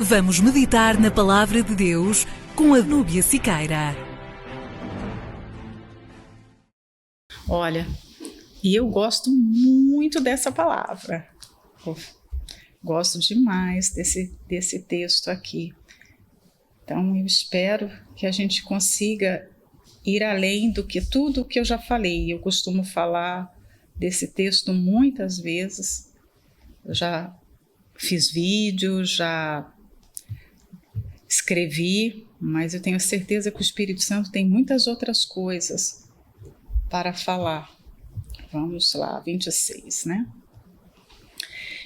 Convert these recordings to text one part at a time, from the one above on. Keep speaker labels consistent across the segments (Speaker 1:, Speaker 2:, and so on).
Speaker 1: Vamos meditar na Palavra de Deus com a Núbia Siqueira.
Speaker 2: Olha, e eu gosto muito dessa palavra. Gosto demais desse texto aqui. Então, eu espero que a gente consiga ir além do que tudo que eu já falei. Eu costumo falar desse texto muitas vezes. Eu já fiz vídeo, já escrevi, mas eu tenho certeza que o Espírito Santo tem muitas outras coisas para falar. Vamos lá, 26, né?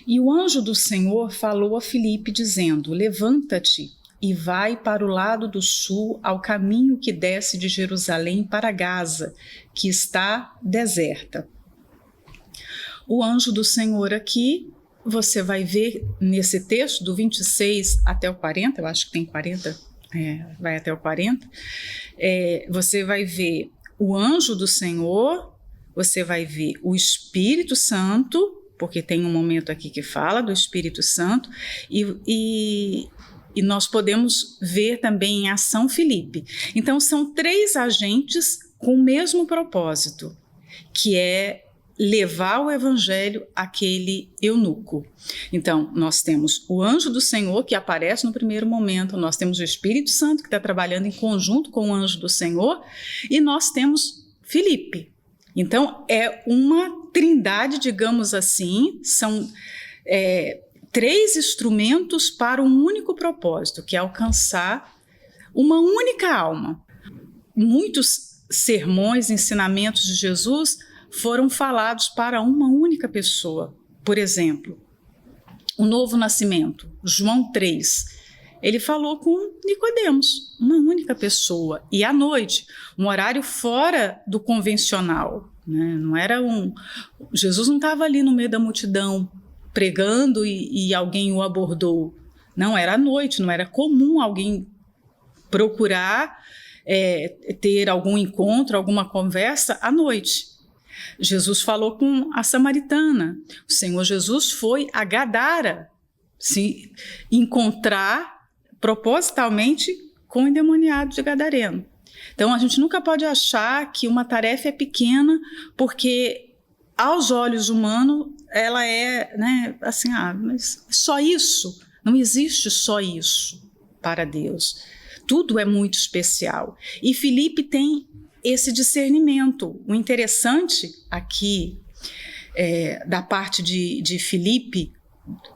Speaker 2: E o anjo do Senhor falou a Filipe, dizendo: levanta-te e vai para o lado do sul, ao caminho que desce de Jerusalém para Gaza, que está deserta. O anjo do Senhor aqui, você vai ver nesse texto, do 26 até o 40, eu acho que tem 40, vai até o 40, você vai ver o anjo do Senhor, você vai ver o Espírito Santo, porque tem um momento aqui que fala do Espírito Santo, e nós podemos ver também em ação Filipe. Então são três agentes com o mesmo propósito, que é levar o evangelho àquele eunuco. Então, nós temos o anjo do Senhor que aparece no primeiro momento, nós temos o Espírito Santo que está trabalhando em conjunto com o anjo do Senhor, e nós temos Filipe. Então, é uma trindade, digamos assim, são três instrumentos para um único propósito, que é alcançar uma única alma. Muitos sermões, ensinamentos de Jesus foram falados para uma única pessoa. Por exemplo, o novo nascimento, João 3, ele falou com Nicodemos, uma única pessoa, e à noite, um horário fora do convencional, né? Não era Jesus não estava ali no meio da multidão pregando e alguém o abordou. Não, era à noite, não era comum alguém procurar ter algum encontro, alguma conversa à noite. Jesus falou com a samaritana. O Senhor Jesus foi a Gadara se encontrar propositalmente com o endemoniado de Gadareno. Então a gente nunca pode achar que uma tarefa é pequena, porque aos olhos humanos ela é, né, assim, mas só isso? Não existe só isso para Deus. Tudo é muito especial. E Filipe tem esse discernimento. O interessante aqui da parte de Filipe,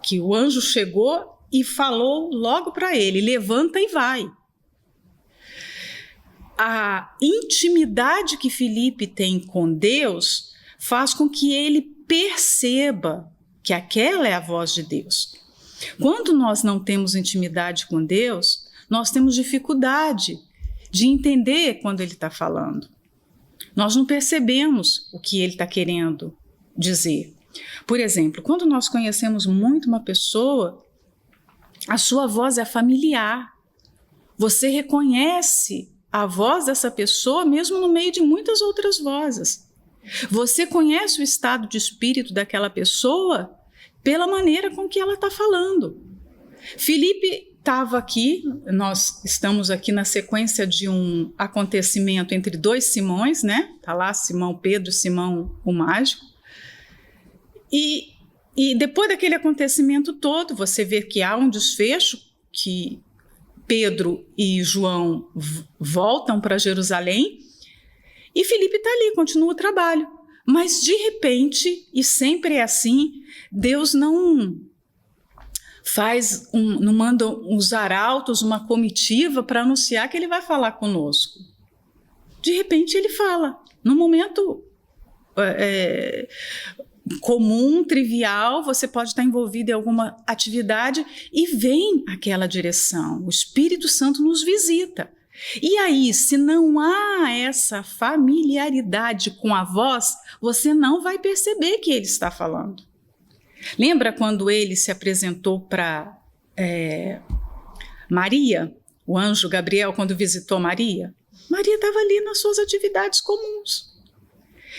Speaker 2: que o anjo chegou e falou logo para ele: levanta e vai. A intimidade que Filipe tem com Deus faz com que ele perceba que aquela é a voz de Deus. Quando nós não temos intimidade com Deus, nós temos dificuldade de entender quando ele está falando. Nós não percebemos o que ele está querendo dizer. Por exemplo, quando nós conhecemos muito uma pessoa, a sua voz é familiar. Você reconhece a voz dessa pessoa mesmo no meio de muitas outras vozes. Você conhece o estado de espírito daquela pessoa pela maneira com que ela está falando. Filipe estava aqui, nós estamos aqui na sequência de um acontecimento entre dois Simões, né? Está lá Simão Pedro e Simão o Mágico. E depois daquele acontecimento todo, você vê que há um desfecho, que Pedro e João voltam para Jerusalém, e Filipe está ali, continua o trabalho. Mas de repente, e sempre é assim, Deus não manda uns arautos, uma comitiva para anunciar que ele vai falar conosco. De repente ele fala, num momento comum, trivial, você pode estar envolvido em alguma atividade e vem aquela direção. O Espírito Santo nos visita. E aí, se não há essa familiaridade com a voz, você não vai perceber que ele está falando. Lembra quando ele se apresentou para Maria, o anjo Gabriel, quando visitou Maria? Maria estava ali nas suas atividades comuns.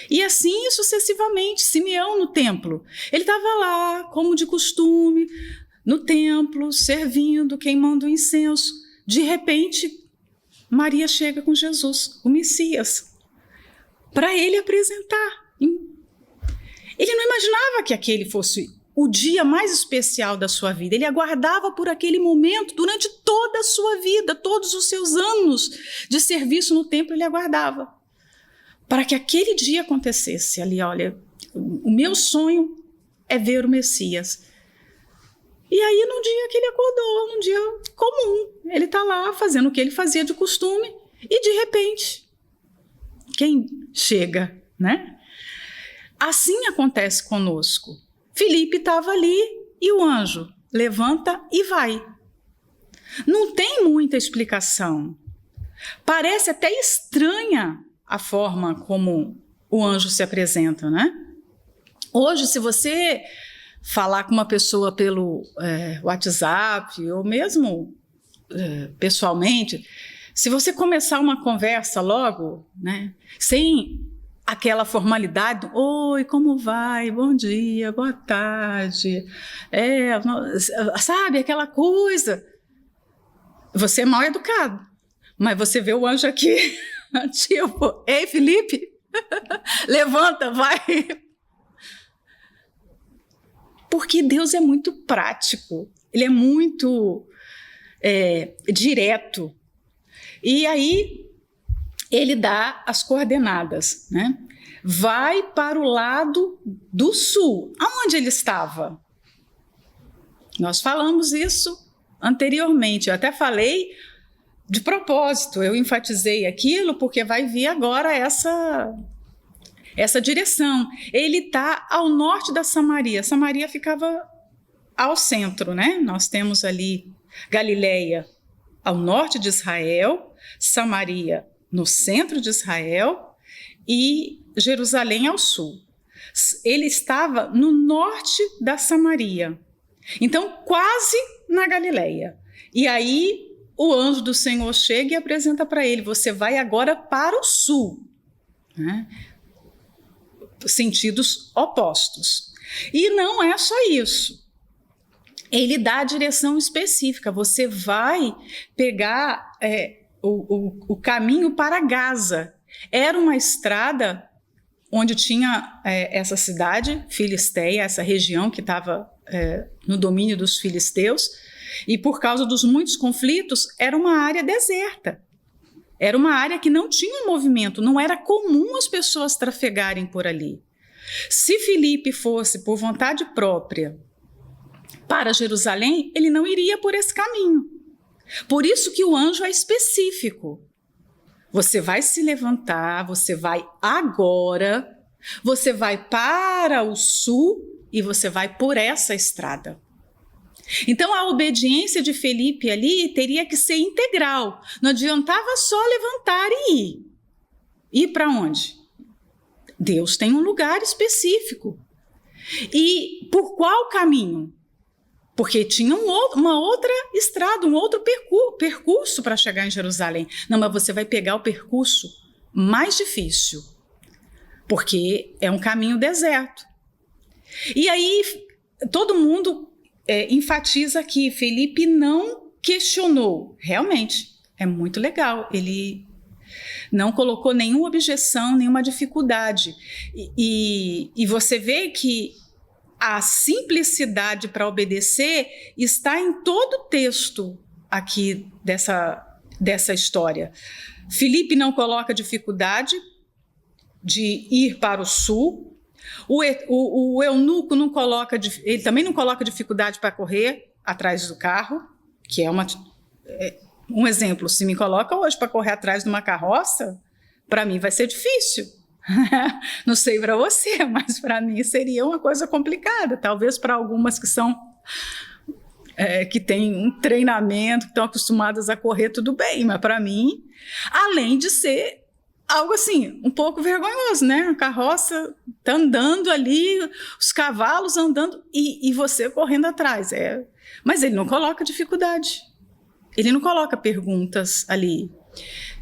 Speaker 2: E assim sucessivamente, Simeão no templo. Ele estava lá, como de costume, no templo, servindo, queimando incenso. De repente, Maria chega com Jesus, o Messias, para ele apresentar. Ele não imaginava que aquele fosse o dia mais especial da sua vida. Ele aguardava por aquele momento durante toda a sua vida, todos os seus anos de serviço no templo, ele aguardava para que aquele dia acontecesse. Ali, olha, o meu sonho é ver o Messias. E aí, num dia que ele acordou, num dia comum, ele está lá fazendo o que ele fazia de costume e, de repente, quem chega, né? Assim acontece conosco. Filipe estava ali e o anjo levanta e vai. Não tem muita explicação. Parece até estranha a forma como o anjo se apresenta, né? Hoje, se você falar com uma pessoa pelo WhatsApp ou mesmo pessoalmente, se você começar uma conversa logo, né, sem aquela formalidade, oi, como vai? Bom dia, boa tarde, sabe, aquela coisa. Você é mal educado, mas você vê o anjo aqui, tipo, ei, Filipe, levanta, vai. Porque Deus é muito prático, ele é muito direto. E aí ele dá as coordenadas, né? Vai para o lado do sul. Aonde ele estava? Nós falamos isso anteriormente. Eu até falei de propósito. Eu enfatizei aquilo porque vai vir agora essa direção. Ele está ao norte da Samaria. Samaria ficava ao centro, né? Nós temos ali Galileia ao norte de Israel, Samaria no centro de Israel e Jerusalém ao sul. Ele estava no norte da Samaria, então quase na Galileia. E aí o anjo do Senhor chega e apresenta para ele: você vai agora para o sul, né? Sentidos opostos. E não é só isso. Ele dá a direção específica. Você vai pegar o caminho para Gaza. Era uma estrada onde tinha essa cidade filisteia, essa região que estava no domínio dos filisteus, e por causa dos muitos conflitos, era uma área deserta. Era uma área que não tinha movimento, não era comum as pessoas trafegarem por ali. Se Filipe fosse por vontade própria para Jerusalém, ele não iria por esse caminho. Por isso que o anjo é específico. Você vai se levantar, você vai agora, você vai para o sul e você vai por essa estrada. Então a obediência de Filipe ali teria que ser integral. Não adiantava só levantar e ir. Ir para onde? Deus tem um lugar específico. E por qual caminho? Porque tinha uma outra estrada, um outro percurso para chegar em Jerusalém. Não, mas você vai pegar o percurso mais difícil, porque é um caminho deserto. E aí todo mundo enfatiza que Filipe não questionou. Realmente, é muito legal. Ele não colocou nenhuma objeção, nenhuma dificuldade. E você vê que a simplicidade para obedecer está em todo o texto aqui dessa história. Filipe não coloca dificuldade de ir para o sul. O eunuco não coloca, ele também não coloca dificuldade para correr atrás do carro, que é um exemplo. Se me coloca hoje para correr atrás de uma carroça, para mim vai ser difícil. Não sei para você, mas para mim seria uma coisa complicada. Talvez para algumas que são que têm um treinamento, que estão acostumadas a correr, tudo bem, mas para mim, além de ser algo assim, um pouco vergonhoso, né? A carroça está andando ali, os cavalos andando e você correndo atrás. Mas ele não coloca dificuldade, ele não coloca perguntas ali.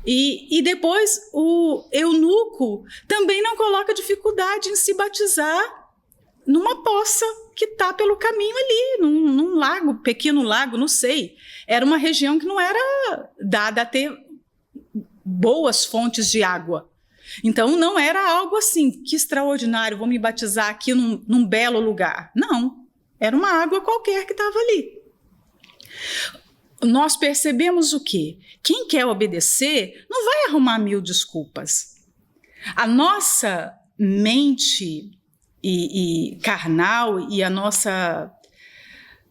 Speaker 2: E depois o eunuco também não coloca dificuldade em se batizar numa poça que está pelo caminho ali, num lago, pequeno lago, não sei. Era uma região que não era dada a ter boas fontes de água. Então, não era algo assim, que extraordinário, vou me batizar aqui num belo lugar. Não, era uma água qualquer que estava ali. Nós percebemos o quê? Quem quer obedecer não vai arrumar 1000 desculpas. A nossa mente e carnal e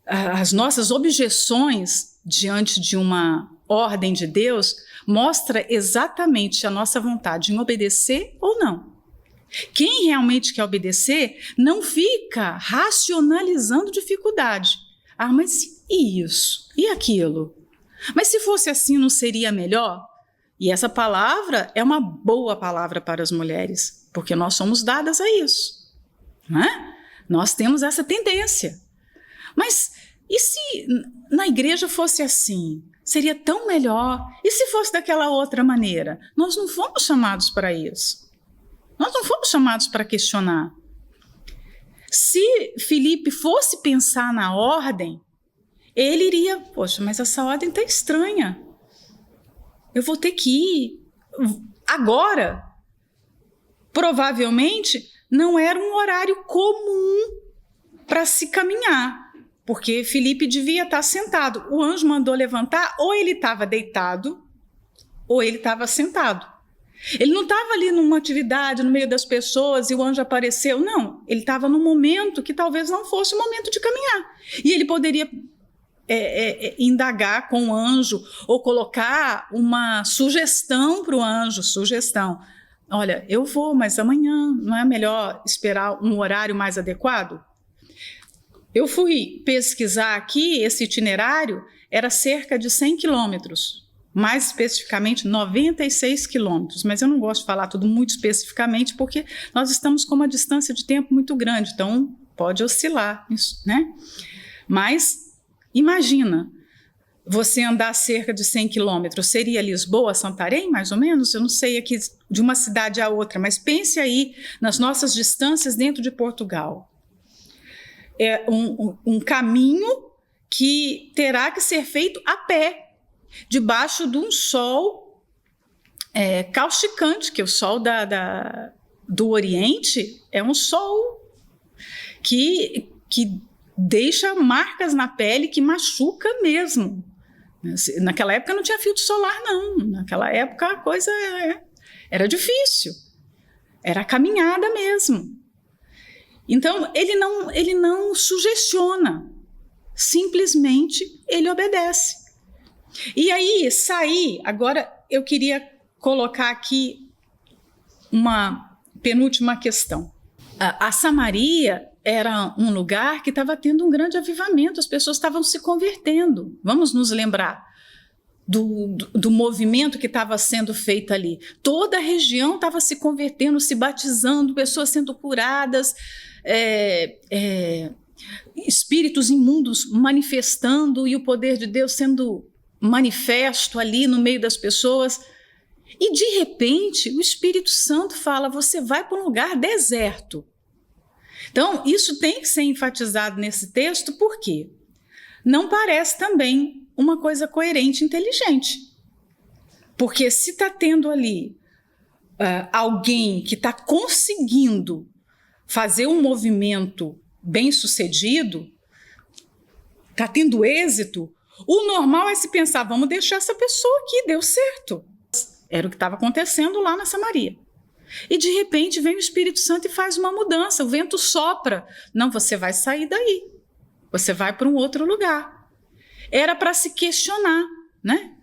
Speaker 2: as nossas objeções diante de uma ordem de Deus mostra exatamente a nossa vontade em obedecer ou não. Quem realmente quer obedecer não fica racionalizando dificuldade. Ah, mas e isso? E aquilo? Mas se fosse assim, não seria melhor? E essa palavra é uma boa palavra para as mulheres, porque nós somos dadas a isso, não é? Nós temos essa tendência. Mas e se na igreja fosse assim? Seria tão melhor. E se fosse daquela outra maneira? Nós não fomos chamados para isso. Nós não fomos chamados para questionar. Se Filipe fosse pensar na ordem, ele iria, poxa, mas essa ordem está estranha. Eu vou ter que ir agora. Provavelmente não era um horário comum para se caminhar, porque Filipe devia estar sentado. O anjo mandou levantar, ou ele estava deitado, ou ele estava sentado. Ele não estava ali numa atividade no meio das pessoas e o anjo apareceu. Não, ele estava num momento que talvez não fosse o momento de caminhar. E ele poderia indagar com o anjo ou colocar uma sugestão para o anjo. Sugestão. Olha, eu vou, mas amanhã não é melhor esperar um horário mais adequado? Eu fui pesquisar aqui, esse itinerário era cerca de 100 quilômetros. Mais especificamente 96 quilômetros, mas eu não gosto de falar tudo muito especificamente porque nós estamos com uma distância de tempo muito grande, então pode oscilar isso, né? Mas imagina, você andar cerca de 100 quilômetros, seria Lisboa, Santarém, mais ou menos? Eu não sei aqui de uma cidade a outra, mas pense aí nas nossas distâncias dentro de Portugal. É um caminho que terá que ser feito a pé, debaixo de um sol causticante, que o sol do Oriente é um sol que deixa marcas na pele, que machuca mesmo. Naquela época não tinha filtro solar, não. Naquela época a coisa era difícil, era caminhada mesmo. Então ele não sugestiona, simplesmente ele obedece. E aí, agora eu queria colocar aqui uma penúltima questão. A Samaria era um lugar que estava tendo um grande avivamento, as pessoas estavam se convertendo. Vamos nos lembrar do movimento que estava sendo feito ali. Toda a região estava se convertendo, se batizando, pessoas sendo curadas, espíritos imundos manifestando e o poder de Deus sendo manifesto ali no meio das pessoas. E de repente o Espírito Santo fala: você vai para um lugar deserto. Então isso tem que ser enfatizado nesse texto, porque não parece também uma coisa coerente e inteligente. Porque se está tendo ali alguém que está conseguindo fazer um movimento bem sucedido, está tendo êxito, o normal é se pensar: vamos deixar essa pessoa aqui, deu certo. Era o que estava acontecendo lá na Samaria. E de repente vem o Espírito Santo e faz uma mudança, o vento sopra. Não, você vai sair daí, você vai para um outro lugar. Era para se questionar, né?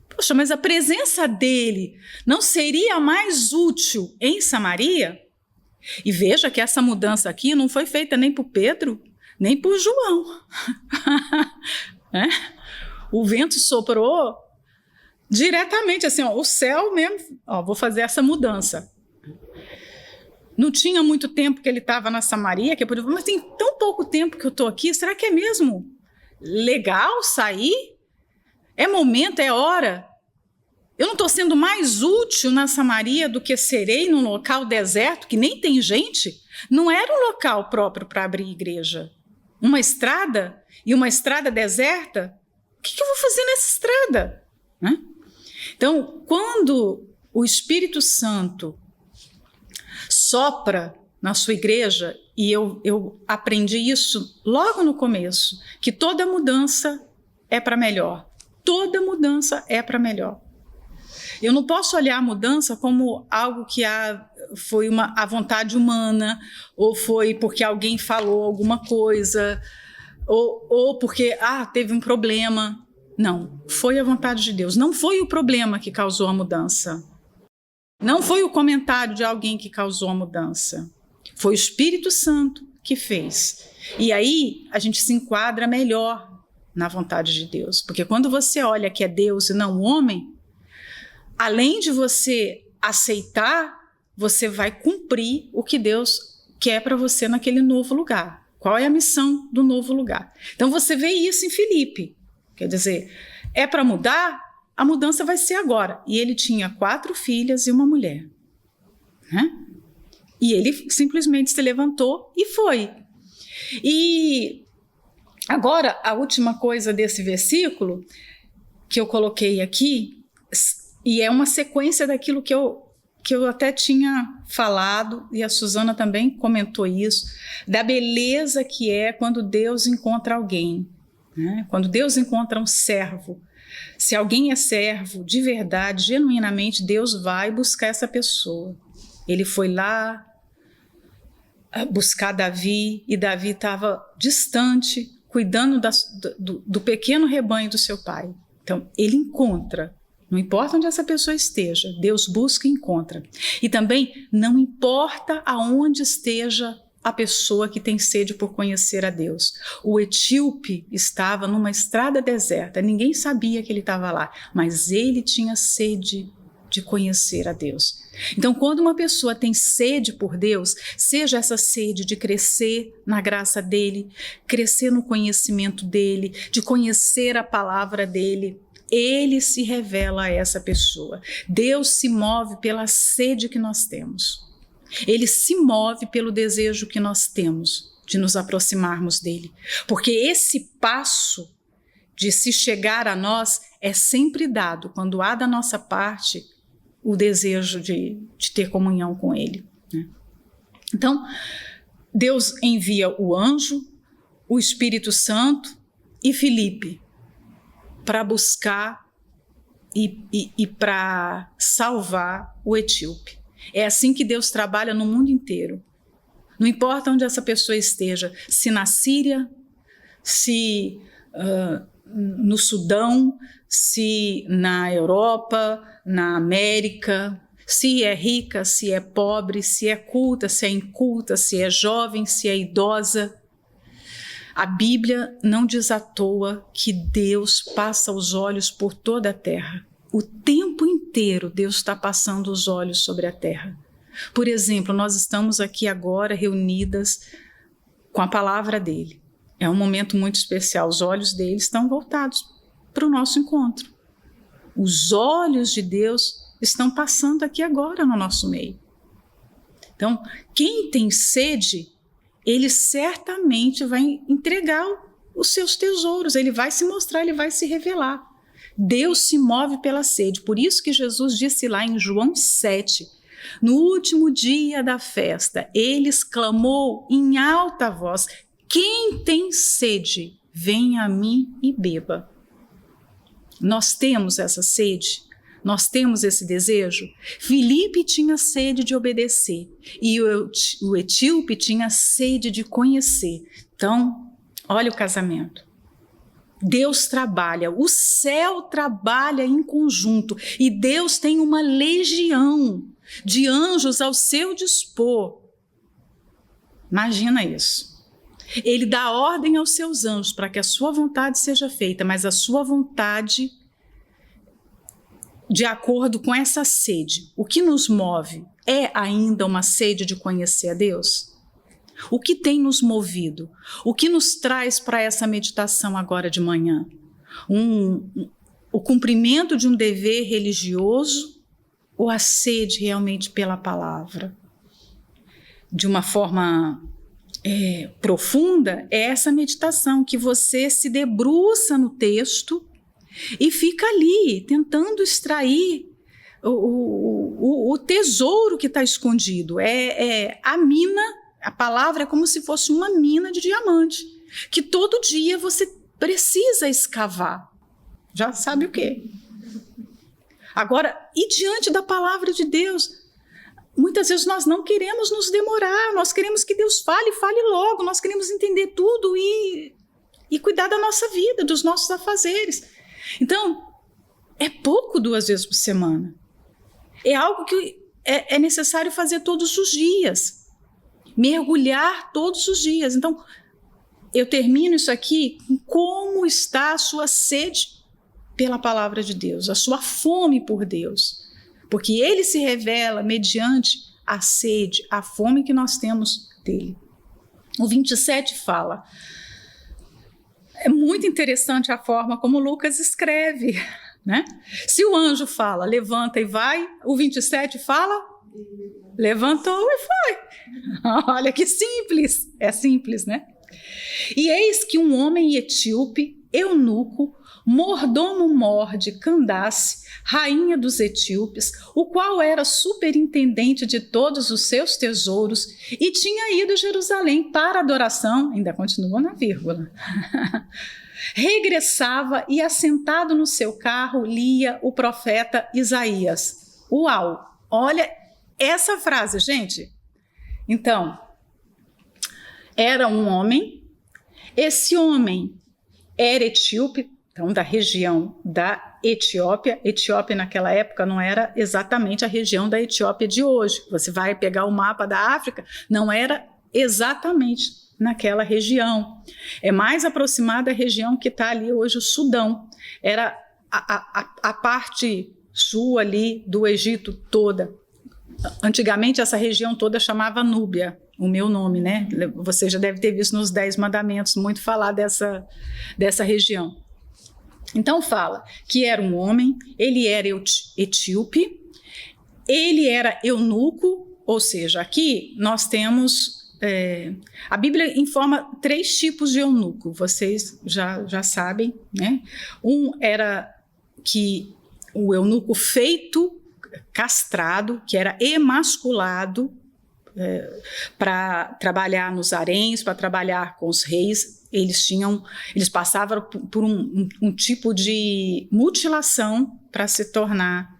Speaker 2: Poxa, mas a presença dele não seria mais útil em Samaria? E veja que essa mudança aqui não foi feita nem por Pedro, nem por João. O vento soprou diretamente, assim, o céu mesmo, vou fazer essa mudança. Não tinha muito tempo que ele estava na Samaria, que eu podia falar: mas tem tão pouco tempo que eu estou aqui, será que é mesmo legal sair? É momento, é hora? Eu não estou sendo mais útil na Samaria do que serei num local deserto que nem tem gente? Não era um local próprio para abrir igreja. Uma estrada e uma estrada deserta? O que eu vou fazer nessa estrada? Né? Então, quando o Espírito Santo sopra na sua igreja, e eu aprendi isso logo no começo, que toda mudança é para melhor. Toda mudança é para melhor. Eu não posso olhar a mudança como algo que foi a vontade humana, ou foi porque alguém falou alguma coisa, ou porque teve um problema. Não, foi a vontade de Deus. Não foi o problema que causou a mudança. Não foi o comentário de alguém que causou a mudança. Foi o Espírito Santo que fez. E aí a gente se enquadra melhor na vontade de Deus. Porque quando você olha que é Deus e não o homem, além de você aceitar, você vai cumprir o que Deus quer para você naquele novo lugar. Qual é a missão do novo lugar? Então você vê isso em Filipe. Quer dizer, é para mudar? A mudança vai ser agora. E ele tinha 4 filhas e uma mulher. Né? E ele simplesmente se levantou e foi. E agora, a última coisa desse versículo que eu coloquei aqui, e é uma sequência daquilo que eu até tinha falado, e a Suzana também comentou isso, da beleza que é quando Deus encontra alguém, né? Quando Deus encontra um servo. Se alguém é servo de verdade, genuinamente, Deus vai buscar essa pessoa. Ele foi lá buscar Davi, e Davi estava distante, cuidando do pequeno rebanho do seu pai. Então, ele encontra. Não importa onde essa pessoa esteja, Deus busca e encontra. E também não importa aonde esteja a pessoa que tem sede por conhecer a Deus. O etíope estava numa estrada deserta, ninguém sabia que ele estava lá, mas ele tinha sede de conhecer a Deus. Então, quando uma pessoa tem sede por Deus, seja essa sede de crescer na graça dele, crescer no conhecimento dele, de conhecer a palavra dele, ele se revela a essa pessoa. Deus se move pela sede que nós temos. Ele se move pelo desejo que nós temos de nos aproximarmos dele. Porque esse passo de se chegar a nós é sempre dado quando há da nossa parte o desejo de ter comunhão com ele. Né? Então, Deus envia o anjo, o Espírito Santo e Filipe para buscar e para salvar o etíope. É assim que Deus trabalha no mundo inteiro. Não importa onde essa pessoa esteja, se na Síria, se no Sudão, se na Europa, na América, se é rica, se é pobre, se é culta, se é inculta, se é jovem, se é idosa. A Bíblia não diz à toa que Deus passa os olhos por toda a terra. O tempo inteiro Deus está passando os olhos sobre a terra. Por exemplo, nós estamos aqui agora reunidas com a palavra dele. É um momento muito especial. Os olhos dele estão voltados para o nosso encontro. Os olhos de Deus estão passando aqui agora no nosso meio. Então, quem tem sede, ele certamente vai entregar os seus tesouros, ele vai se mostrar, ele vai se revelar. Deus se move pela sede, por isso que Jesus disse lá em João 7, no último dia da festa, ele exclamou em alta voz: quem tem sede, venha a mim e beba. Nós temos essa sede? Nós temos esse desejo? Filipe tinha sede de obedecer e o etíope tinha sede de conhecer. Então, olha o casamento. Deus trabalha, o céu trabalha em conjunto e Deus tem uma legião de anjos ao seu dispor. Imagina isso. Ele dá ordem aos seus anjos para que a sua vontade seja feita, mas a sua vontade de acordo com essa sede. O que nos move é ainda uma sede de conhecer a Deus? O que tem nos movido? O que nos traz para essa meditação agora de manhã? o cumprimento de um dever religioso ou a sede realmente pela palavra? De uma forma profunda, é essa meditação que você se debruça no texto e fica ali tentando extrair o tesouro que está escondido. A mina, a palavra é como se fosse uma mina de diamante, que todo dia você precisa escavar. Já sabe o quê? Agora, e diante da palavra de Deus, muitas vezes nós não queremos nos demorar, nós queremos que Deus fale logo, nós queremos entender tudo e cuidar da nossa vida, dos nossos afazeres. Então, é pouco 2 vezes por semana. É algo que é necessário fazer todos os dias, mergulhar todos os dias. Então, eu termino isso aqui com como está a sua sede pela palavra de Deus, a sua fome por Deus, porque Ele se revela mediante a sede, a fome que nós temos dele. O 27 fala, é muito interessante a forma como Lucas escreve, né? Se o anjo fala, levanta e vai, o 27 fala, levantou e foi. Olha que simples, é simples, né? E eis que um homem etíope, eunuco, mordomo-mor de Candace, rainha dos etíopes, o qual era superintendente de todos os seus tesouros e tinha ido a Jerusalém para adoração, ainda continua na vírgula, regressava e assentado no seu carro lia o profeta Isaías. Uau! Olha essa frase, gente. Então, era um homem, esse homem era etíope, então da região da Etiópia. Etiópia naquela época não era exatamente a região da Etiópia de hoje. Você vai pegar o mapa da África, não era exatamente naquela região. É mais aproximada da região que está ali hoje o Sudão. Era a parte sul ali do Egito toda. Antigamente essa região toda chamava Núbia, o meu nome, né? Você já deve ter visto nos 10 Mandamentos muito falar dessa região. Então fala que era um homem, ele era etíope, ele era eunuco, ou seja, aqui nós temos... a Bíblia informa 3 tipos de eunuco, vocês já sabem, né? Um era que o eunuco feito, castrado, que era emasculado, para trabalhar nos haréns, para trabalhar com os reis. Eles passavam por um tipo de mutilação para se tornar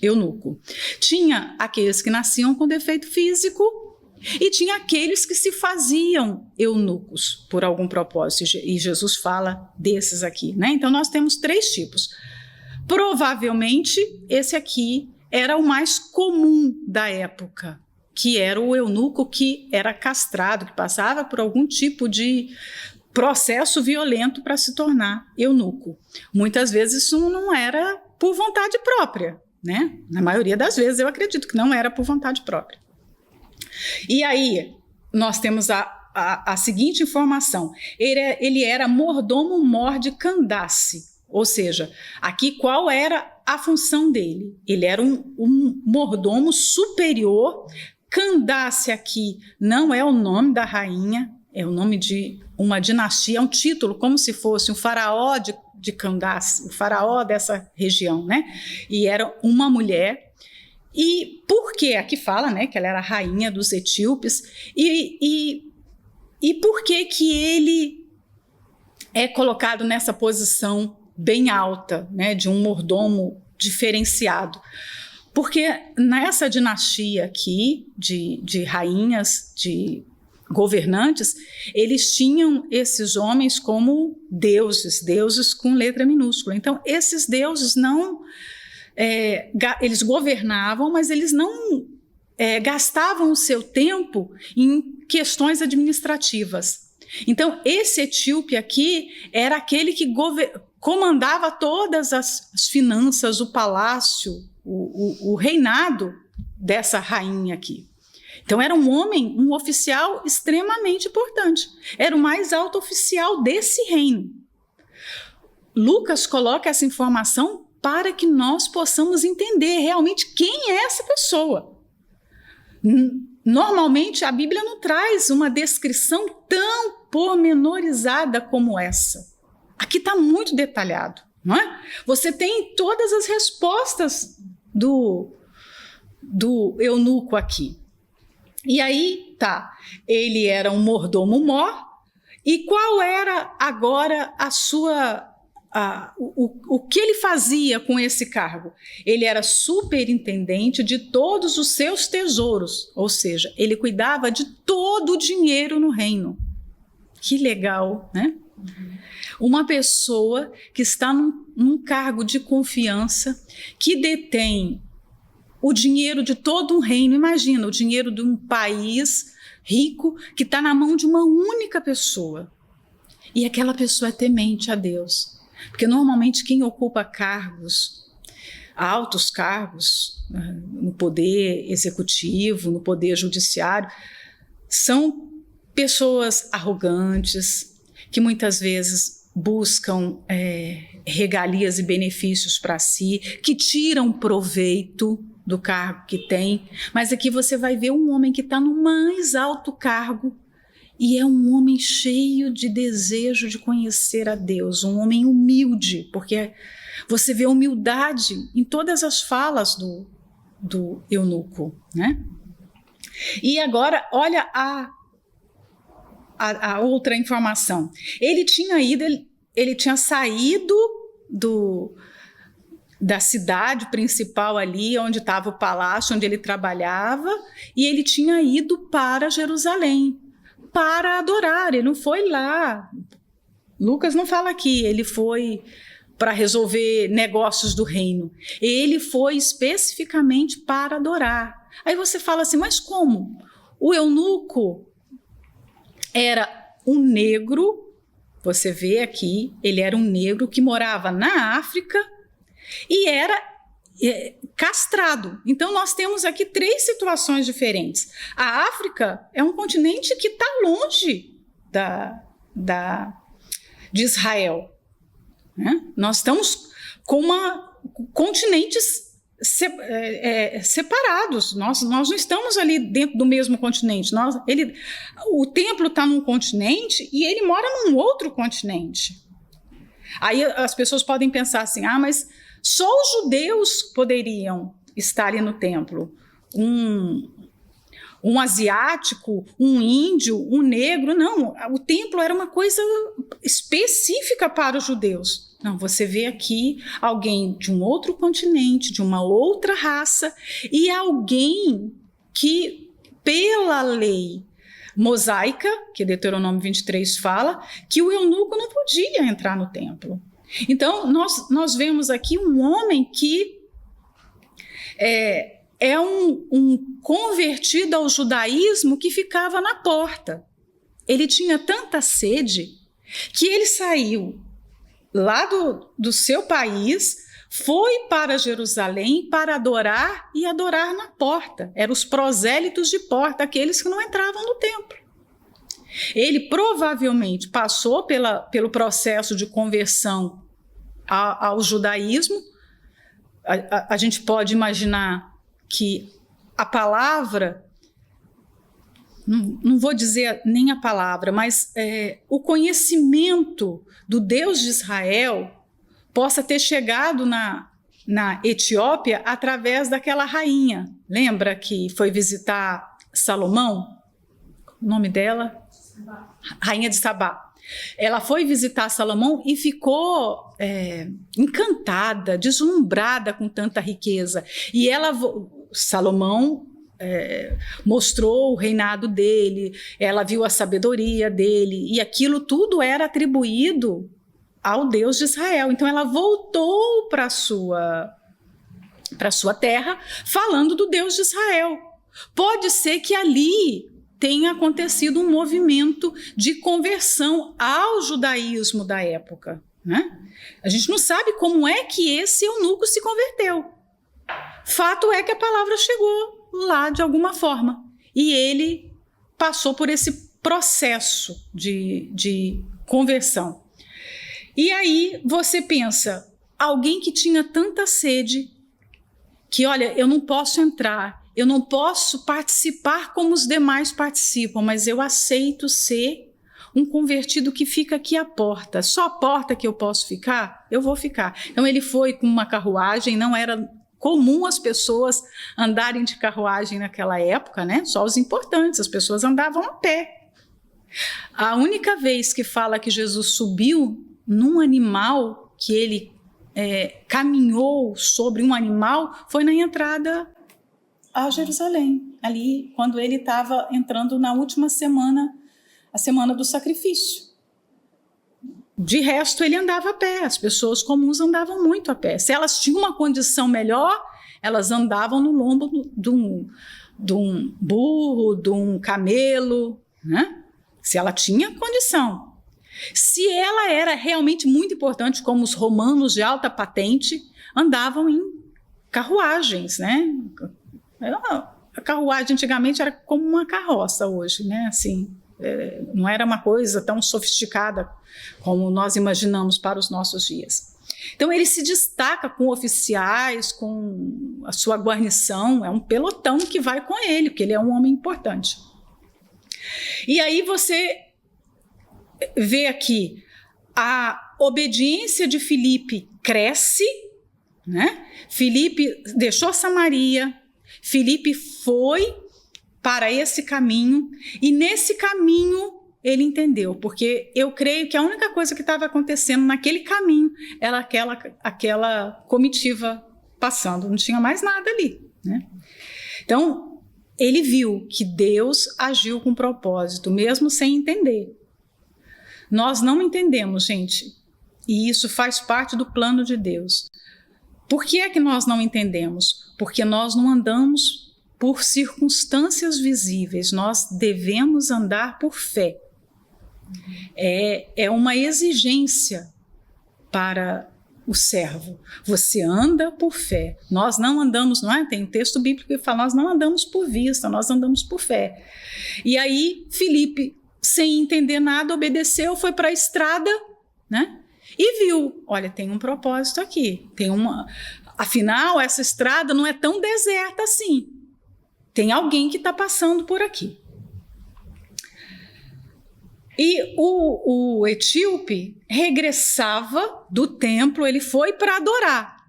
Speaker 2: eunuco. Tinha aqueles que nasciam com defeito físico e tinha aqueles que se faziam eunucos por algum propósito, e Jesus fala desses aqui, né? Então nós temos 3 tipos. Provavelmente esse aqui era o mais comum da época, que era o eunuco que era castrado, que passava por algum tipo de processo violento para se tornar eunuco. Muitas vezes isso não era por vontade própria, né? Na maioria das vezes eu acredito que não era por vontade própria. E aí nós temos a seguinte informação, ele era mordomo-mor de Candace, ou seja, aqui qual era a função dele? Ele era um mordomo superior. Candace aqui não é o nome da rainha, é o nome de uma dinastia, é um título, como se fosse um faraó de Candace, o faraó dessa região, né? E era uma mulher. E por que? Aqui fala, né, que ela era a rainha dos etíopes. E por que ele é colocado nessa posição bem alta, né, de um mordomo diferenciado? Porque nessa dinastia aqui de rainhas, de governantes, eles tinham esses homens como deuses com letra minúscula. Então, esses deuses eles governavam, mas eles não gastavam o seu tempo em questões administrativas. Então, esse etíope aqui era aquele que comandava todas as finanças, o palácio, o reinado dessa rainha aqui. Então era um homem, um oficial extremamente importante. Era o mais alto oficial desse reino. Lucas coloca essa informação para que nós possamos entender realmente quem é essa pessoa. Normalmente a Bíblia não traz uma descrição tão pormenorizada como essa. Aqui está muito detalhado, não é? Você tem todas as respostas do eunuco aqui. E aí tá, ele era um mordomo-mor, e qual era agora o que ele fazia com esse cargo? Ele era superintendente de todos os seus tesouros, ou seja, ele cuidava de todo o dinheiro no reino. Que legal, né? Uma pessoa que está num cargo de confiança, que detém o dinheiro de todo um reino. Imagina, o dinheiro de um país rico que está na mão de uma única pessoa. E aquela pessoa é temente a Deus. Porque normalmente quem ocupa cargos, altos cargos, no poder executivo, no poder judiciário, são pessoas arrogantes, que muitas vezes buscam regalias e benefícios para si, que tiram proveito do cargo que tem. Mas aqui você vai ver um homem que está no mais alto cargo e é um homem cheio de desejo de conhecer a Deus, um homem humilde, porque você vê humildade em todas as falas do eunuco, né? E agora, olha a outra informação. Ele tinha saído da cidade principal ali, onde estava o palácio, onde ele trabalhava, e ele tinha ido para Jerusalém para adorar. Ele não foi lá. Lucas não fala aqui, ele foi para resolver negócios do reino. Ele foi especificamente para adorar. Aí você fala assim, mas como? O eunuco era um negro, você vê aqui, ele era um negro que morava na África e era castrado. Então nós temos aqui 3 situações diferentes. A África é um continente que está longe de Israel, né? Nós estamos com continentes separados. Nós não estamos ali dentro do mesmo continente. O templo está num continente e ele mora num outro continente. Aí as pessoas podem pensar assim, mas só os judeus poderiam estar ali no templo. Um asiático, um índio, um negro, não. O templo era uma coisa específica para os judeus. Não, você vê aqui alguém de um outro continente, de uma outra raça, e alguém que, pela lei mosaica, que Deuteronômio 23 fala, que o eunuco não podia entrar no templo. Então, nós vemos aqui um homem que é um convertido ao judaísmo que ficava na porta. Ele tinha tanta sede que ele saiu lá do seu país, foi para Jerusalém para adorar e adorar na porta. Eram os prosélitos de porta, aqueles que não entravam no templo. Ele provavelmente passou pelo processo de conversão ao judaísmo. A gente pode imaginar que a palavra, não vou dizer nem a palavra, mas o conhecimento do Deus de Israel possa ter chegado na Etiópia através daquela rainha. Lembra que foi visitar Salomão? O nome dela? Rainha de Sabá. Ela foi visitar Salomão e ficou encantada, deslumbrada com tanta riqueza. E Salomão mostrou o reinado dele, ela viu a sabedoria dele, e aquilo tudo era atribuído ao Deus de Israel. Então ela voltou para sua terra falando do Deus de Israel. Pode ser que ali tenha acontecido um movimento de conversão ao judaísmo da época, né? A gente não sabe como é que esse eunuco se converteu. Fato é que a palavra chegou lá de alguma forma e ele passou por esse processo de conversão. E aí você pensa, alguém que tinha tanta sede, que olha, eu não posso entrar, eu não posso participar como os demais participam, mas eu aceito ser um convertido que fica aqui à porta. Só a porta que eu posso ficar? Eu vou ficar. Então ele foi com uma carruagem, não era comum as pessoas andarem de carruagem naquela época, né? Só os importantes, as pessoas andavam a pé. A única vez que fala que Jesus subiu num animal, que ele caminhou sobre um animal, foi na entrada a Jerusalém, ali quando ele estava entrando na última semana, a semana do sacrifício. De resto, ele andava a pé, as pessoas comuns andavam muito a pé. Se elas tinham uma condição melhor, elas andavam no lombo de um burro, de um camelo, né? Se ela tinha condição. Se ela era realmente muito importante, como os romanos de alta patente, andavam em carruagens, né? A carruagem antigamente era como uma carroça hoje, né? Assim, não era uma coisa tão sofisticada como nós imaginamos para os nossos dias. Então ele se destaca com oficiais, com a sua guarnição, é um pelotão que vai com ele, porque ele é um homem importante. E aí você vê aqui a obediência de Filipe cresce, né? Filipe deixou Samaria, Filipe foi para esse caminho, e nesse caminho ele entendeu, porque eu creio que a única coisa que estava acontecendo naquele caminho era aquela comitiva passando, não tinha mais nada ali, né? Então, ele viu que Deus agiu com propósito, mesmo sem entender. Nós não entendemos, gente, e isso faz parte do plano de Deus. Por que é que nós não entendemos? Porque nós não andamos por circunstâncias visíveis, nós devemos andar por fé. É uma exigência para o servo. Você anda por fé. Nós não andamos, não é? Tem um texto bíblico que fala, nós não andamos por vista, nós andamos por fé. E aí, Filipe, sem entender nada, obedeceu, foi para a estrada, né? E viu, olha, tem um propósito aqui, afinal, essa estrada não é tão deserta assim. Tem alguém que está passando por aqui. E o etíope regressava do templo, ele foi para adorar.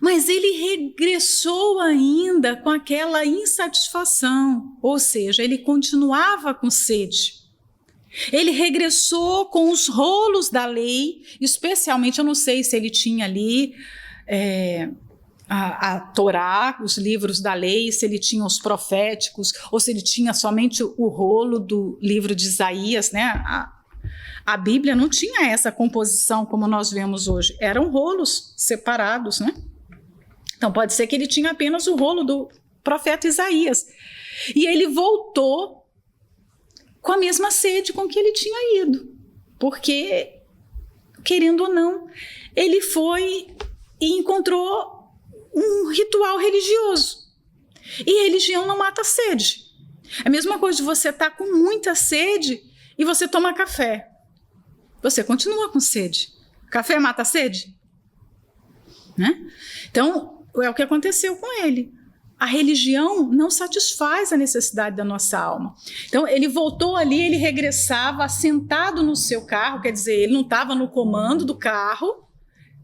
Speaker 2: Mas ele regressou ainda com aquela insatisfação, ou seja, ele continuava com sede. Ele regressou com os rolos da lei, especialmente, eu não sei se ele tinha ali a Torá, os livros da lei, se ele tinha os proféticos, ou se ele tinha somente o rolo do livro de Isaías, né? A Bíblia não tinha essa composição como nós vemos hoje, eram rolos separados, né? Então pode ser que ele tinha apenas o rolo do profeta Isaías. E ele voltou com a mesma sede com que ele tinha ido, porque, querendo ou não, ele foi e encontrou um ritual religioso. E religião não mata sede. É a mesma coisa de você estar com muita sede e você toma café. Você continua com sede. Café mata a sede? Né? Então, é o que aconteceu com ele. A religião não satisfaz a necessidade da nossa alma. Então, ele voltou ali, ele regressava assentado no seu carro, quer dizer, ele não estava no comando do carro,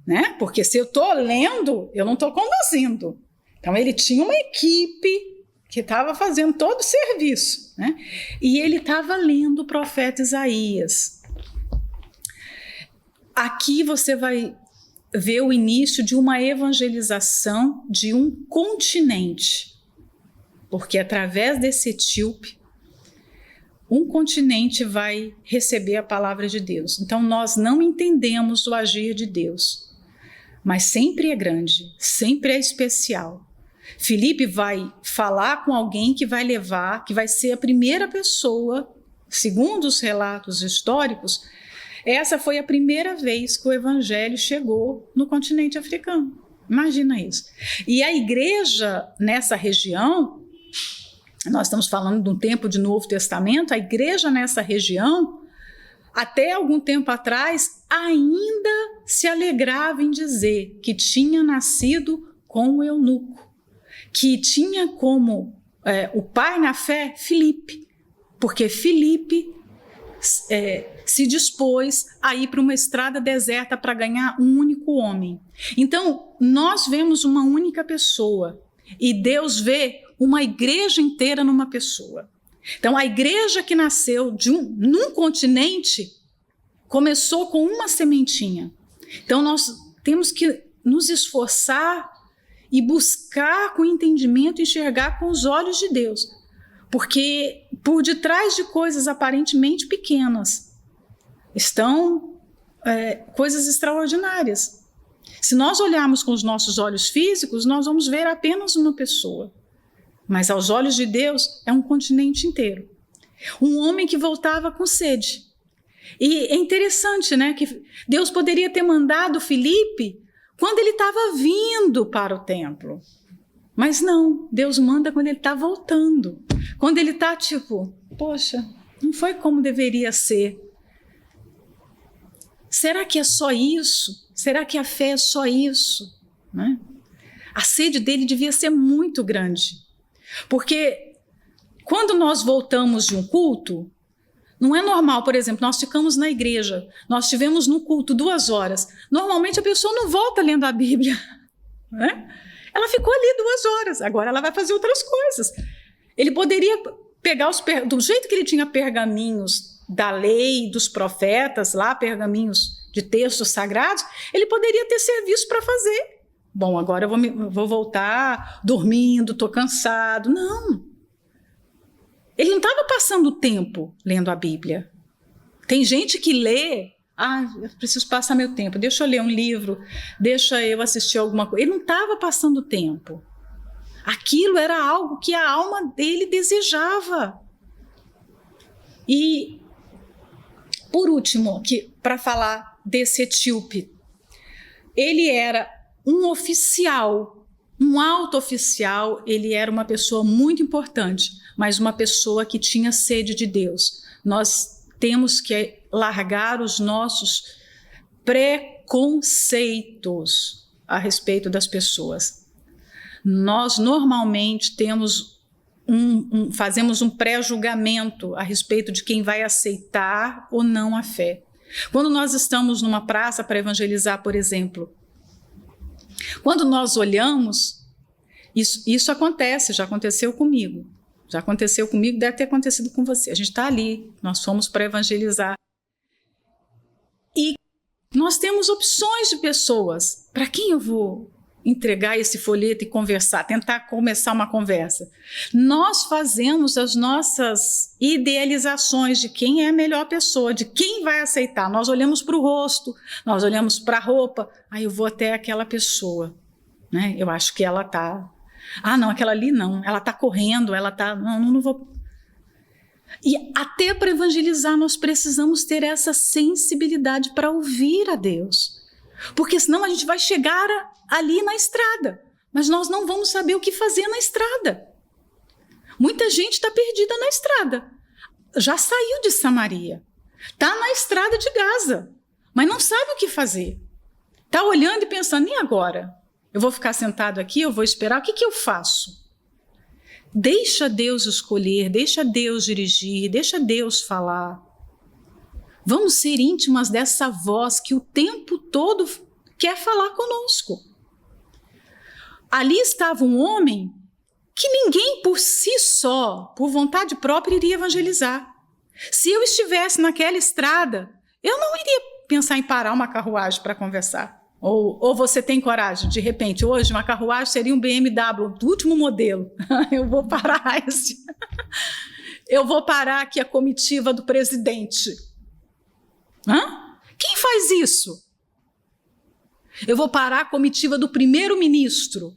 Speaker 2: né? Porque se eu estou lendo, eu não estou conduzindo. Então, ele tinha uma equipe que estava fazendo todo o serviço, né? E ele estava lendo o profeta Isaías. Aqui você vai ver o início de uma evangelização de um continente, porque através desse etíope, um continente vai receber a palavra de Deus. Então nós não entendemos o agir de Deus, mas sempre é grande, sempre é especial. Filipe vai falar com alguém que vai levar, que vai ser a primeira pessoa, segundo os relatos históricos, essa foi a primeira vez que o evangelho chegou no continente africano. Imagina isso. E a igreja nessa região, nós estamos falando de um tempo de Novo Testamento, a igreja nessa região até algum tempo atrás, ainda se alegrava em dizer que tinha nascido com o eunuco, que tinha como o pai na fé Filipe, porque Filipe se dispôs a ir para uma estrada deserta para ganhar um único homem. Então, nós vemos uma única pessoa e Deus vê uma igreja inteira numa pessoa. Então, a igreja que nasceu num continente começou com uma sementinha. Então, nós temos que nos esforçar e buscar com entendimento, enxergar com os olhos de Deus. Porque por detrás de coisas aparentemente pequenas estão coisas extraordinárias. Se nós olharmos com os nossos olhos físicos, nós vamos ver apenas uma pessoa. Mas aos olhos de Deus é um continente inteiro. Um homem que voltava com sede. E é interessante, né, que Deus poderia ter mandado Filipe quando ele estava vindo para o templo. Mas não, Deus manda quando ele está voltando. Quando ele está tipo, poxa, não foi como deveria ser. Será que é só isso? Será que a fé é só isso? Né? A sede dele devia ser muito grande. Porque quando nós voltamos de um culto, não é normal, por exemplo, nós ficamos na igreja, nós estivemos no culto 2 horas. Normalmente a pessoa não volta lendo a Bíblia, né? Ela ficou ali 2 horas, agora ela vai fazer outras coisas. Ele poderia pegar do jeito que ele tinha pergaminhos da lei, dos profetas, lá pergaminhos de textos sagrados, ele poderia ter serviço para fazer. Bom, agora eu vou voltar dormindo, estou cansado. Não. Ele não estava passando tempo lendo a Bíblia. Tem gente que lê, eu preciso passar meu tempo, deixa eu ler um livro, deixa eu assistir alguma coisa. Ele não estava passando tempo. Aquilo era algo que a alma dele desejava. E, por último, para falar desse etíope, ele era um oficial, um alto oficial, ele era uma pessoa muito importante, mas uma pessoa que tinha sede de Deus. Nós temos que largar os nossos preconceitos a respeito das pessoas. Nós normalmente fazemos um pré-julgamento a respeito de quem vai aceitar ou não a fé. Quando nós estamos numa praça para evangelizar, por exemplo, quando nós olhamos, isso acontece, já aconteceu comigo. Já aconteceu comigo, deve ter acontecido com você. A gente está ali, nós fomos para evangelizar. E nós temos opções de pessoas. Para quem eu vou entregar esse folheto e conversar, tentar começar uma conversa? Nós fazemos as nossas idealizações de quem é a melhor pessoa, de quem vai aceitar. Nós olhamos para o rosto, nós olhamos para a roupa. Eu vou até aquela pessoa, né? Eu acho que ela está... não, aquela ali não, ela está correndo, ela está... Não vou... E até para evangelizar nós precisamos ter essa sensibilidade para ouvir a Deus. Porque senão a gente vai chegar ali na estrada, mas nós não vamos saber o que fazer na estrada. Muita gente está perdida na estrada. Já saiu de Samaria, está na estrada de Gaza, mas não sabe o que fazer. Está olhando e pensando, e agora? Eu vou ficar sentado aqui, eu vou esperar, o que eu faço? Deixa Deus escolher, deixa Deus dirigir, deixa Deus falar. Vamos ser íntimas dessa voz que o tempo todo quer falar conosco. Ali estava um homem que ninguém por si só, por vontade própria, iria evangelizar. Se eu estivesse naquela estrada, eu não iria pensar em parar uma carruagem para conversar. Ou você tem coragem, de repente, hoje uma carruagem seria um BMW do último modelo. Eu vou parar eu vou parar aqui a comitiva do presidente. Quem faz isso? Eu vou parar a comitiva do primeiro-ministro.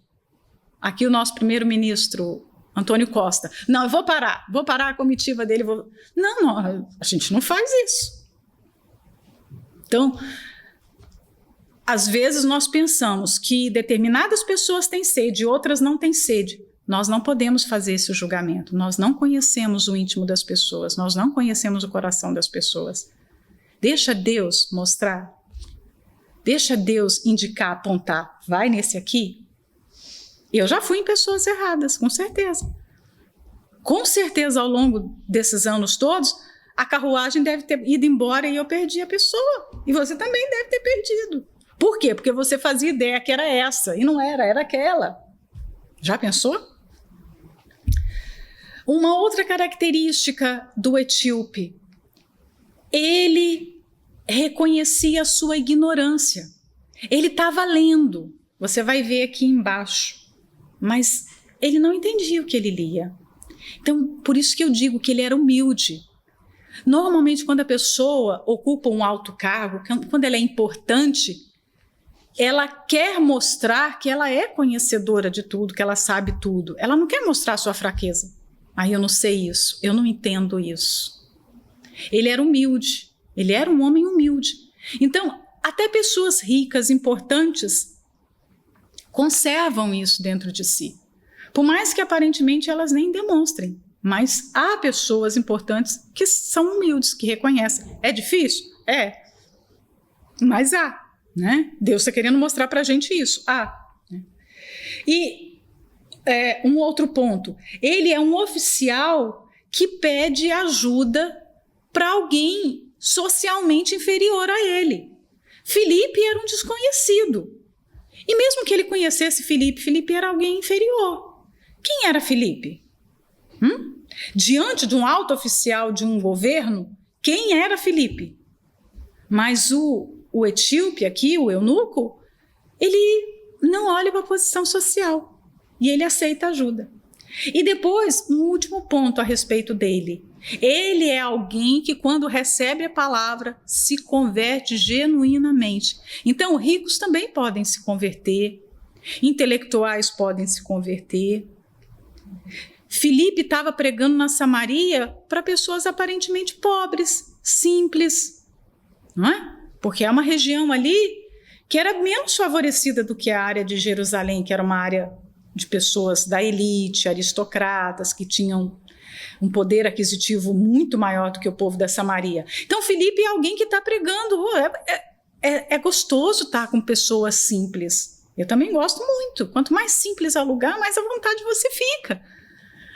Speaker 2: Aqui o nosso primeiro-ministro, Antônio Costa. Não, eu vou parar a comitiva dele. Não, a gente não faz isso. Então, às vezes nós pensamos que determinadas pessoas têm sede e outras não têm sede. Nós não podemos fazer esse julgamento. Nós não conhecemos o íntimo das pessoas, nós não conhecemos o coração das pessoas. Deixa Deus mostrar. Deixa Deus indicar, apontar. Vai nesse aqui. Eu já fui em pessoas erradas, com certeza. Com certeza, ao longo desses anos todos, a carruagem deve ter ido embora e eu perdi a pessoa. E você também deve ter perdido. Por quê? Porque você fazia ideia que era essa, e não era, era aquela. Já pensou? Uma outra característica do etíope, ele reconhecia a sua ignorância. Ele estava lendo, você vai ver aqui embaixo, mas ele não entendia o que ele lia. Então, por isso que eu digo que ele era humilde. Normalmente, quando a pessoa ocupa um alto cargo, quando ela é importante, ela quer mostrar que ela é conhecedora de tudo, que ela sabe tudo. Ela não quer mostrar a sua fraqueza. Eu não sei isso, eu não entendo isso. Ele era humilde, ele era um homem humilde. Então, até pessoas ricas, importantes, conservam isso dentro de si. Por mais que aparentemente elas nem demonstrem. Mas há pessoas importantes que são humildes, que reconhecem. É difícil? É. Mas há, né? Deus está querendo mostrar para a gente isso. E um outro ponto. Ele é um oficial que pede ajuda para alguém socialmente inferior a ele. Filipe era um desconhecido. E mesmo que ele conhecesse Filipe, Filipe era alguém inferior. Quem era Filipe? Diante de um alto oficial de um governo, quem era Filipe? Mas o etíope aqui, o eunuco, ele não olha para a posição social e ele aceita ajuda. E depois, um último ponto a respeito dele. Ele é alguém que, quando recebe a palavra, se converte genuinamente. Então, ricos também podem se converter, intelectuais podem se converter. Filipe estava pregando na Samaria para pessoas aparentemente pobres, simples, não é? Porque é uma região ali que era menos favorecida do que a área de Jerusalém, que era uma área de pessoas da elite, aristocratas, que tinham um poder aquisitivo muito maior do que o povo da Samaria. Então, Filipe é alguém que está pregando. É gostoso estar com pessoas simples. Eu também gosto muito. Quanto mais simples é o lugar, mais à vontade você fica.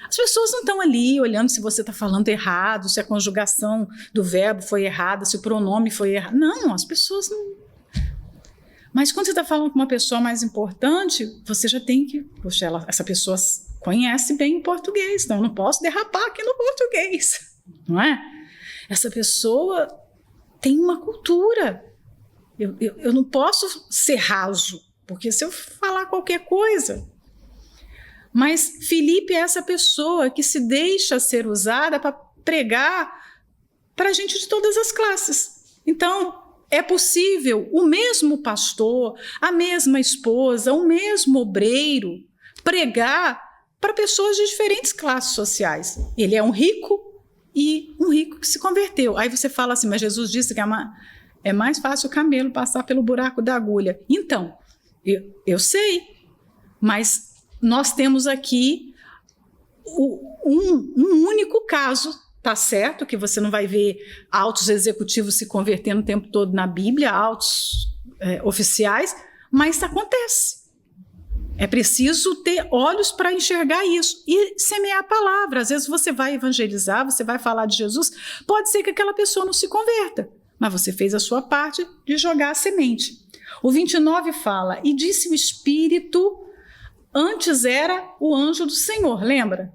Speaker 2: As pessoas não estão ali olhando se você está falando errado, se a conjugação do verbo foi errada, se o pronome foi errado. Não, as pessoas não... Mas quando você está falando com uma pessoa mais importante, você já tem que... Poxa, essa pessoa conhece bem o português, então eu não posso derrapar aqui no português, não é? Essa pessoa tem uma cultura. Eu não posso ser raso, porque se eu falar qualquer coisa... Mas Filipe é essa pessoa que se deixa ser usada para pregar para gente de todas as classes. Então, é possível o mesmo pastor, a mesma esposa, o mesmo obreiro pregar para pessoas de diferentes classes sociais. Ele é um rico e um rico que se converteu. Aí você fala assim, mas Jesus disse que é mais fácil o camelo passar pelo buraco da agulha. Então, eu sei, mas... Nós temos aqui um único caso, tá certo? Que você não vai ver altos executivos se convertendo o tempo todo na Bíblia, altos oficiais, mas acontece. É preciso ter olhos para enxergar isso e semear a palavra. Às vezes você vai evangelizar, você vai falar de Jesus, pode ser que aquela pessoa não se converta, mas você fez a sua parte de jogar a semente. O 29 fala, e disse o Espírito... Antes era o anjo do Senhor, lembra?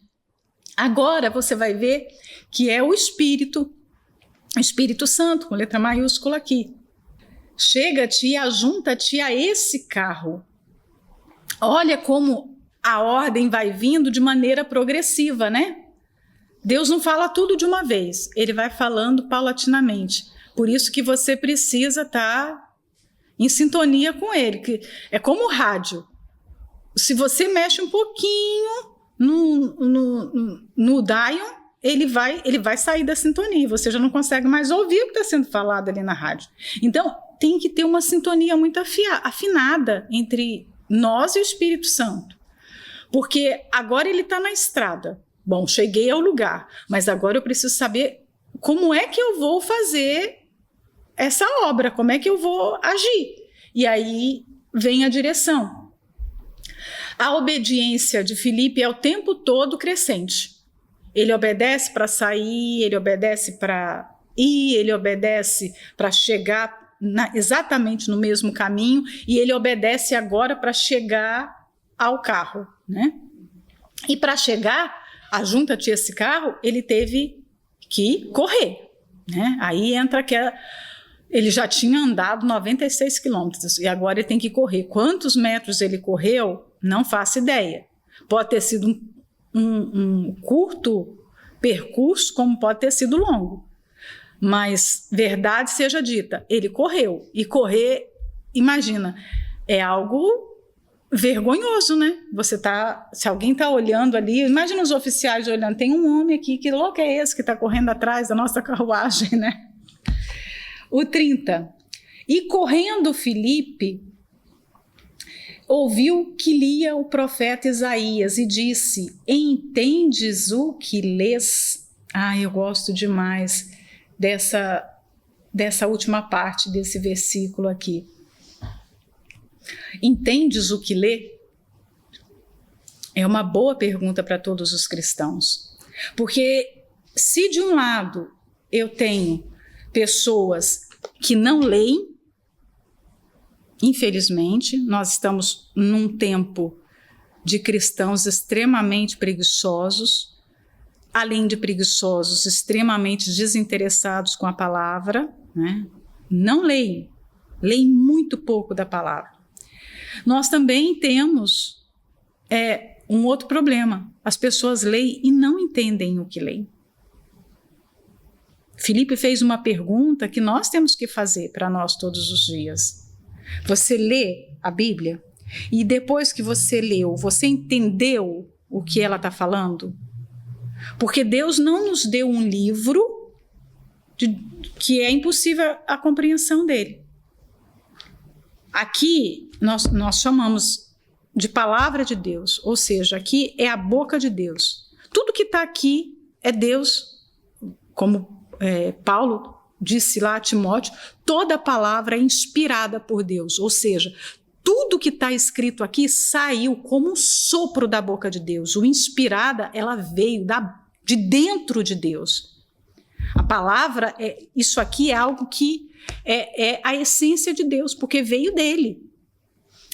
Speaker 2: Agora você vai ver que é o Espírito Santo, com letra maiúscula aqui. Chega-te e ajunta-te a esse carro. Olha como a ordem vai vindo de maneira progressiva, né? Deus não fala tudo de uma vez, ele vai falando paulatinamente. Por isso que você precisa estar em sintonia com ele, que é como o rádio. Se você mexe um pouquinho no dial, ele vai sair da sintonia. Você já não consegue mais ouvir o que está sendo falado ali na rádio. Então, tem que ter uma sintonia muito afinada entre nós e o Espírito Santo. Porque agora ele está na estrada. Bom, cheguei ao lugar, mas agora eu preciso saber como é que eu vou fazer essa obra, como é que eu vou agir? E aí vem a direção. A obediência de Filipe é o tempo todo crescente. Ele obedece para sair, ele obedece para ir, ele obedece para chegar exatamente no mesmo caminho, e ele obedece agora para chegar ao carro, né? E para chegar, junta-te esse carro, ele teve que correr, né? Aí entra que ele já tinha andado 96 quilômetros e agora ele tem que correr. Quantos metros ele correu? Não faço ideia. Pode ter sido um curto percurso, como pode ter sido longo. Mas, verdade seja dita, ele correu. E correr, imagina, é algo vergonhoso, né? Se alguém está olhando ali, imagina os oficiais olhando, tem um homem aqui, que louco é esse que está correndo atrás da nossa carruagem, né? O 30. E correndo Filipe, ouviu que lia o profeta Isaías e disse: entendes o que lês? Eu gosto demais dessa última parte desse versículo aqui. Entendes o que lê? É uma boa pergunta para todos os cristãos. Porque se de um lado eu tenho pessoas que não leem, infelizmente, nós estamos num tempo de cristãos extremamente preguiçosos, além de preguiçosos, extremamente desinteressados com a palavra, né? Não leem muito pouco da palavra. Nós também temos um outro problema, as pessoas leem e não entendem o que leem. Filipe fez uma pergunta que nós temos que fazer para nós todos os dias. Você lê a Bíblia e depois que você leu, você entendeu o que ela está falando? Porque Deus não nos deu um livro que é impossível a compreensão dele. Aqui nós chamamos de palavra de Deus, ou seja, aqui é a boca de Deus. Tudo que está aqui é Deus, como Paulo disse lá a Timóteo, toda palavra é inspirada por Deus, ou seja, tudo que está escrito aqui saiu como um sopro da boca de Deus. O inspirada, ela veio de dentro de Deus. A palavra, isso aqui é algo que é a essência de Deus, porque veio dele.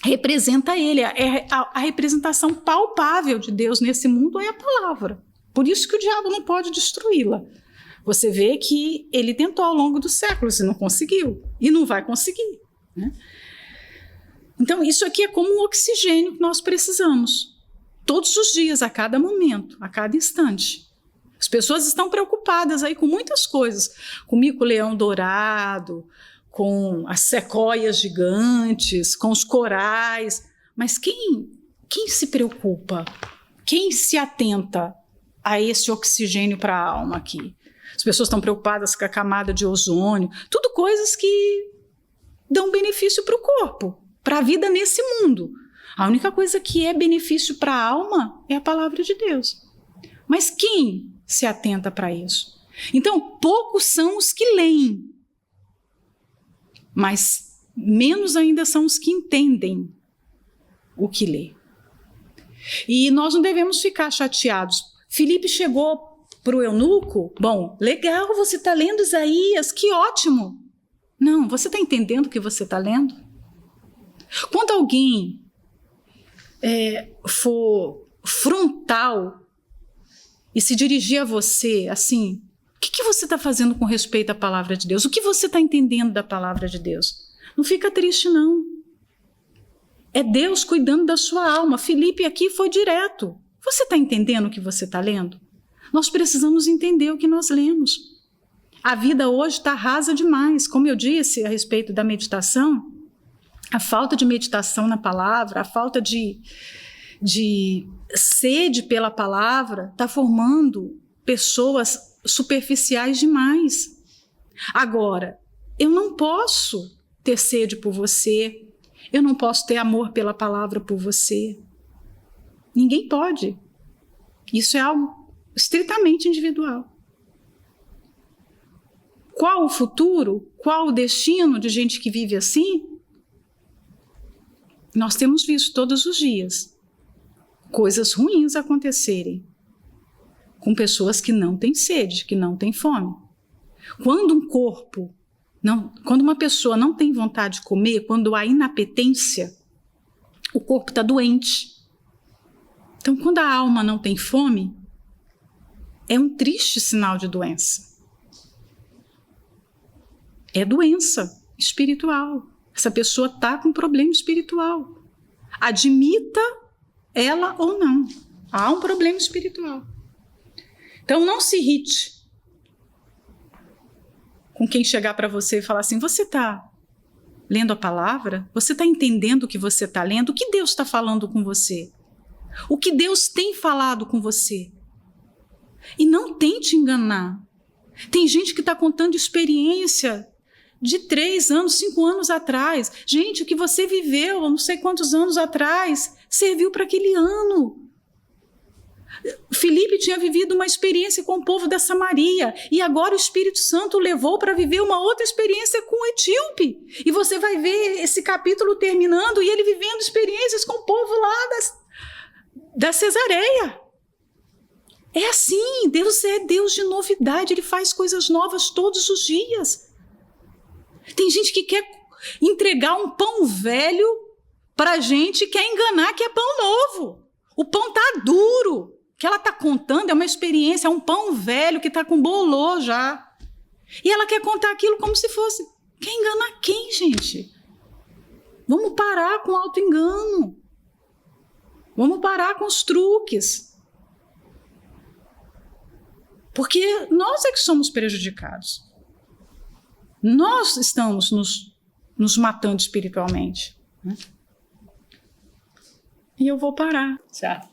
Speaker 2: Representa ele, a representação palpável de Deus nesse mundo é a palavra. Por isso que o diabo não pode destruí-la. Você vê que ele tentou ao longo dos séculos e não conseguiu, e não vai conseguir, né? Então, isso aqui é como um oxigênio que nós precisamos, todos os dias, a cada momento, a cada instante. As pessoas estão preocupadas aí com muitas coisas, com o mico-leão dourado, com as sequoias gigantes, com os corais, mas quem se preocupa? Quem se atenta a esse oxigênio para a alma aqui? As pessoas estão preocupadas com a camada de ozônio, tudo coisas que dão benefício para o corpo, para a vida nesse mundo. A única coisa que é benefício para a alma é a palavra de Deus. Mas quem se atenta para isso? Então, poucos são os que leem, mas menos ainda são os que entendem o que lê. E nós não devemos ficar chateados. Filipe chegou para o eunuco, bom, legal, você está lendo Isaías, que ótimo. Não, você está entendendo o que você está lendo? Quando alguém for frontal e se dirigir a você assim, o que você está fazendo com respeito à palavra de Deus? O que você está entendendo da palavra de Deus? Não fica triste, não. É Deus cuidando da sua alma. Filipe aqui foi direto. Você está entendendo o que você está lendo? Nós precisamos entender o que nós lemos. A vida hoje está rasa demais. Como eu disse a respeito da meditação, a falta de meditação na palavra, a falta de sede pela palavra está formando pessoas superficiais demais. Agora, eu não posso ter sede por você, eu não posso ter amor pela palavra por você. Ninguém pode. Isso é algo estritamente individual. Qual o futuro? Qual o destino de gente que vive assim? Nós temos visto todos os dias coisas ruins acontecerem com pessoas que não têm sede, que não têm fome. Quando uma pessoa não tem vontade de comer, quando há inapetência, o corpo está doente. Então, quando a alma não tem fome, é um triste sinal de doença. É doença espiritual. Essa pessoa está com problema espiritual. Admita ela ou não. Há um problema espiritual. Então, não se irrite com quem chegar para você e falar assim: você está lendo a palavra? Você está entendendo o que você está lendo? O que Deus está falando com você? O que Deus tem falado com você? E não tente enganar. Tem gente que está contando experiência de 3 anos, 5 anos atrás. Gente, o que você viveu não sei quantos anos atrás serviu para aquele ano. Filipe tinha vivido uma experiência com o povo da Samaria e agora o Espírito Santo o levou para viver uma outra experiência com o etíope. E você vai ver esse capítulo terminando e ele vivendo experiências com o povo lá da Cesareia. É assim, Deus é Deus de novidade, Ele faz coisas novas todos os dias. Tem gente que quer entregar um pão velho para a gente, quer enganar que é pão novo. O pão está duro. O que ela está contando é uma experiência, é um pão velho que está com bolô já. E ela quer contar aquilo como se fosse... Quer enganar quem, gente? Vamos parar com o auto-engano. Vamos parar com os truques. Porque nós é que somos prejudicados. Nós estamos nos matando espiritualmente. Né? E eu vou parar.
Speaker 3: Tchau.